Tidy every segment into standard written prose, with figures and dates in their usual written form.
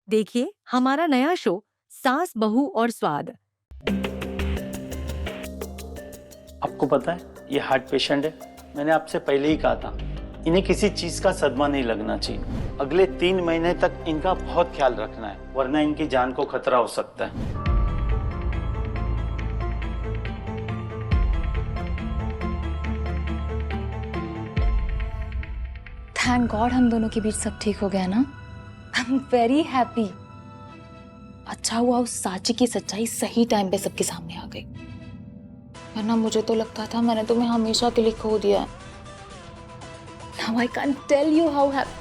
देखिए हमारा नया शो सास बहू और स्वाद। आपको पता है ये हार्ट पेशेंट है। मैंने आपसे पहले ही कहा था इन्हें किसी चीज का सदमा नहीं लगना चाहिए। अगले 3 महीने तक इनका बहुत ख्याल रखना है, वरना इनकी जान को खतरा हो सकता है। थैंक गॉड हम दोनों के बीच सब ठीक हो गया ना। I am very happy. अच्छा हुआ उस साची की सच्चाई सही टाइम पे सबके सामने आ गई, वरना मुझे तो लगता था मैंने तुम्हें हमेशा के लिए खो दिया है। Now I can't tell you how happy.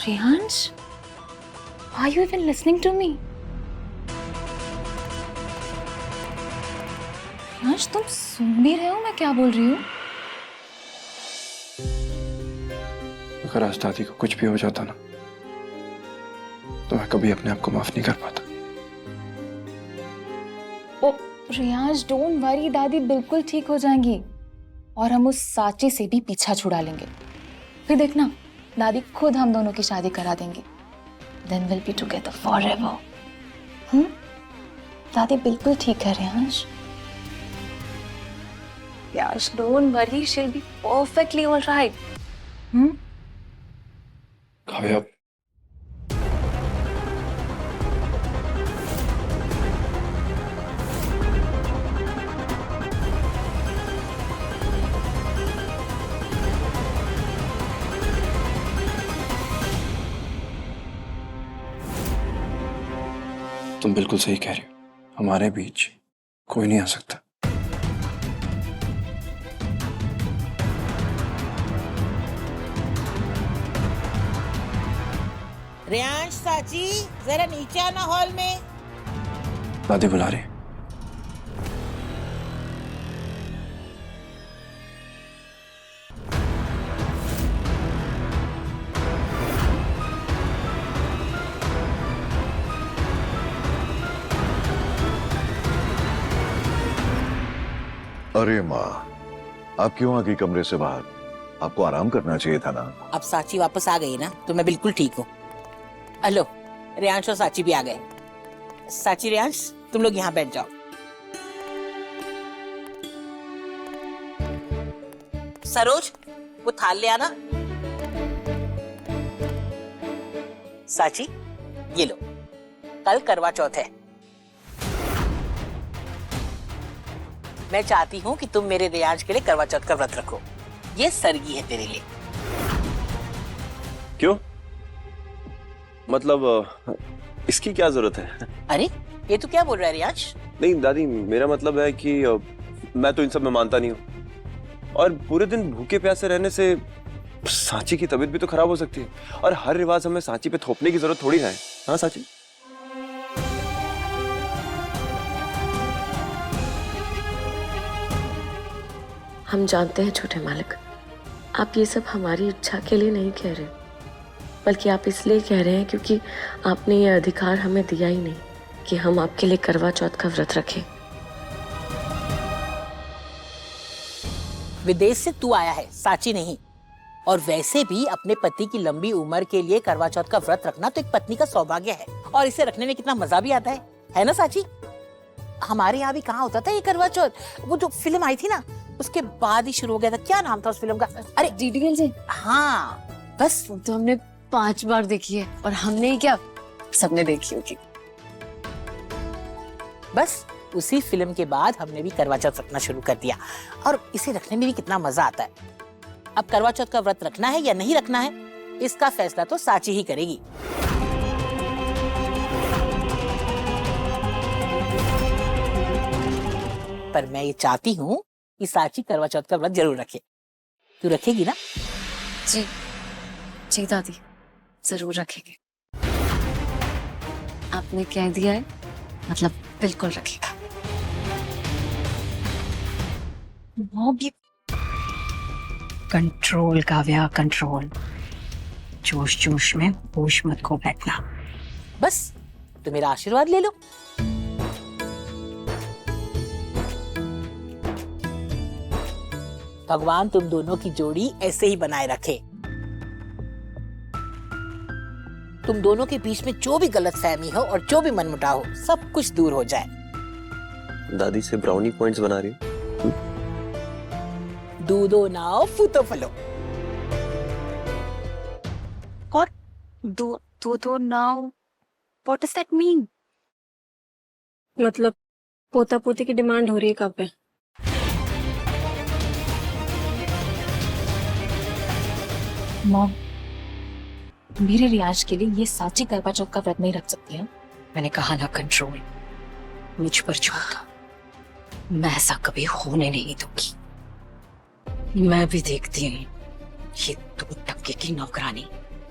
Riyansh, are you even listening to me? Riyansh तुम सुन भी रहे हो मैं क्या बोल रही हूँ? अगर आज दादी को कुछ भी हो जाता ना तो मैं कभी अपने आप को माफ नहीं कर पाता। ओ रियांश डोंट वरी, दादी बिल्कुल ठीक हो जाएंगी और हम उस साची से भी पीछा छुड़ा लेंगे। फिर देखना दादी खुद हम दोनों की शादी करा देंगी। Then we'll be together forever. दादी बिल्कुल ठीक है Riyansh. Yash, don't worry, she'll be perfectly all right. Kavya, तुम बिल्कुल सही कह रही हो। हमारे बीच कोई नहीं आ सकता। रियांश, साची जरा नीचे आना हॉल में। दादी बुला रही। अरे माँ, आप क्यों आ गई कमरे से बाहर? आपको आराम करना चाहिए था ना। अब साची वापस आ गई ना तो मैं बिल्कुल ठीक हूँ। हेलो, रियांश और साची भी आ गए। साची, रियांश तुम लोग यहाँ बैठ जाओ। सरोज वो थाल ले आना। साची ये लो, कल करवा चौथ है। मैं चाहती हूँ कि तुम मेरे रियांश के लिए करवा चौथ का व्रत रखो। ये सरगी है तेरे लिए। क्यों? मतलब इसकी क्या जरूरत है? अरे ये तू क्या बोल रहा है रियांश? नहीं दादी, मेरा मतलब है कि मैं तो इन सब में मानता नहीं हूँ और पूरे दिन भूखे प्यासे रहने से सांची की तबीयत भी तो खराब हो सकती है और हर रिवाज हमें सांची पे थोपने की जरूरत थोड़ी ना है। हाँ सांची? हम जानते हैं छोटे मालिक, आप ये सब हमारी इच्छा के लिए नहीं कह रहे, बल्कि आप इसलिए कह रहे हैं क्योंकि आपने ये अधिकार हमें दिया ही नहीं कि हम आपके लिए करवा चौथ का व्रत रखें। विदेश से तू आया है, साची नहीं। और वैसे भी अपने पति की लंबी उम्र के लिए करवा चौथ का व्रत रखना तो एक पत्नी का सौभाग्य है और इसे रखने में कितना मजा भी आता है ना साची? हमारे यहाँ भी कहाँ होता था ये करवा चौथ। वो जो फिल्म आई थी ना उसके बाद ही शुरू हो गया था। क्या नाम था उस फिल्म का? अरे डीडीएल जी। हाँ बस तो हमने 5 बार देखी है और हमने ही क्या, सबने देखी होगी। बस उसी फिल्म के बाद हमने भी करवा चौथ रखना शुरू कर दिया और इसे रखने में भी कितना मजा आता है। अब करवा चौथ का व्रत रखना है या नहीं रखना है इसका फैसला तो साची ही करेगी। पर मैं ये चाहती हूँ कि साची करवा चौथ का व्रत जरूर रखे। तू रखेगी ना? जी जी दादी, जरूर रखेंगे। आपने कह दिया है मतलब बिल्कुल रखेगा। वो भी कंट्रोल काव्या, कंट्रोल। जोश जोश में होश मत खो बैठना। बस तो मेरा आशीर्वाद ले लो। भगवान तुम दोनों की जोड़ी ऐसे ही बनाए रखे। तुम दोनों के बीच में जो भी गलतफहमी हो और जो भी मनमुटाव हो, सब कुछ दूर हो जाए। दादी से ब्राउनी पॉइंट्स बना रही हो। दूधो नाओ फूतो फलो। दो now what does that mean? मतलब पोता पोती की डिमांड हो रही है कब पे? मॉम, मेरे रियाज के लिए ये साची करवा चौथ का व्रत नहीं रख सकती है। मैंने कहा ना, कंट्रोल मुझ पर छोड़। मैं ऐसा कभी होने नहीं दूंगी। मैं भी देखती हूँ ये 2 टक्के की नौकरानी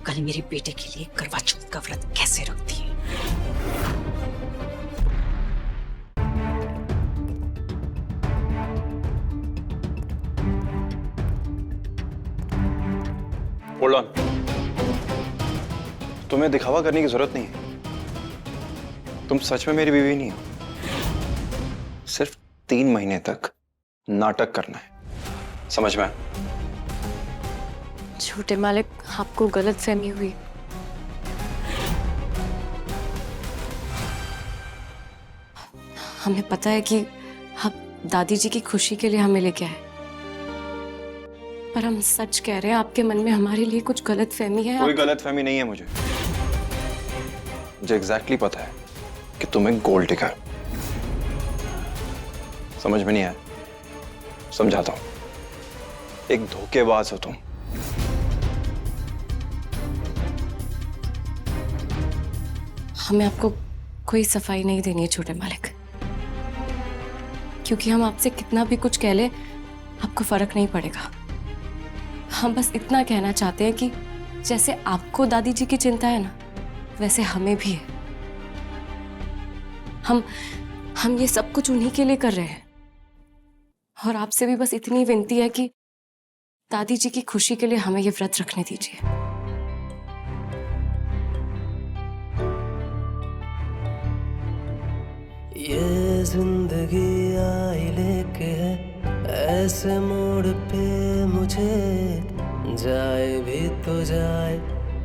कल मेरे बेटे के लिए करवा चौथ का व्रत कैसे रखती है। Hold on. तुम्हें दिखावा करने की जरूरत नहीं है। तुम सच में मेरी बीवी नहीं हो। सिर्फ 3 महीने तक नाटक करना है, समझ में? छोटे मालिक, आपको गलत फहमी हुई। हमें पता है कि आप दादी जी की खुशी के लिए हमें लेके आए, पर हम सच कह रहे हैं, आपके मन में हमारे लिए कुछ गलत फहमी है। कोई गलत फहमी नहीं है मुझे एग्जैक्टली पता है कि तुम्हें गोल्ड टिका है। समझ में नहीं आया? समझाता हूं। एक धोखेबाज हो तुम। हमें आपको कोई सफाई नहीं देनी है छोटे मालिक, क्योंकि हम आपसे कितना भी कुछ कह ले आपको फर्क नहीं पड़ेगा। हम बस इतना कहना चाहते हैं कि जैसे आपको दादी जी की चिंता है ना, वैसे हमें भी है। हम ये सब कुछ उन्हीं के लिए कर रहे हैं, और आपसे भी बस इतनी विनती है कि दादी जी की खुशी के लिए हमें ये व्रत रखने दीजिए। ये जिंदगी आई लेके ऐसे मोड़ पे मुझे, जाए भी तो जाए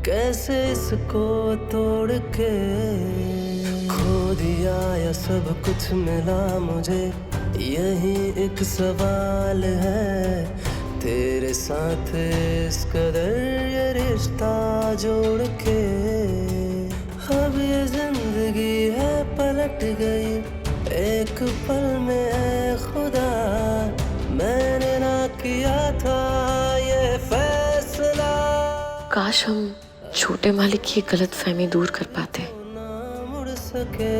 कैसे इसको तोड़ के। खो दिया या सब कुछ मिला मुझे, यही एक सवाल है। तेरे साथ इस कदर ये रिश्ता जोड़ के, अब ये जिंदगी है पलट गई एक पल में। ऐ खुदा, मैंने ना किया था ये फैसला। काश हम छोटे मालिक की गलतफहमी दूर कर पाते। ना मुड़ सके,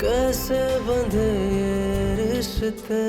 कैसे बंधे ये रिश्ते।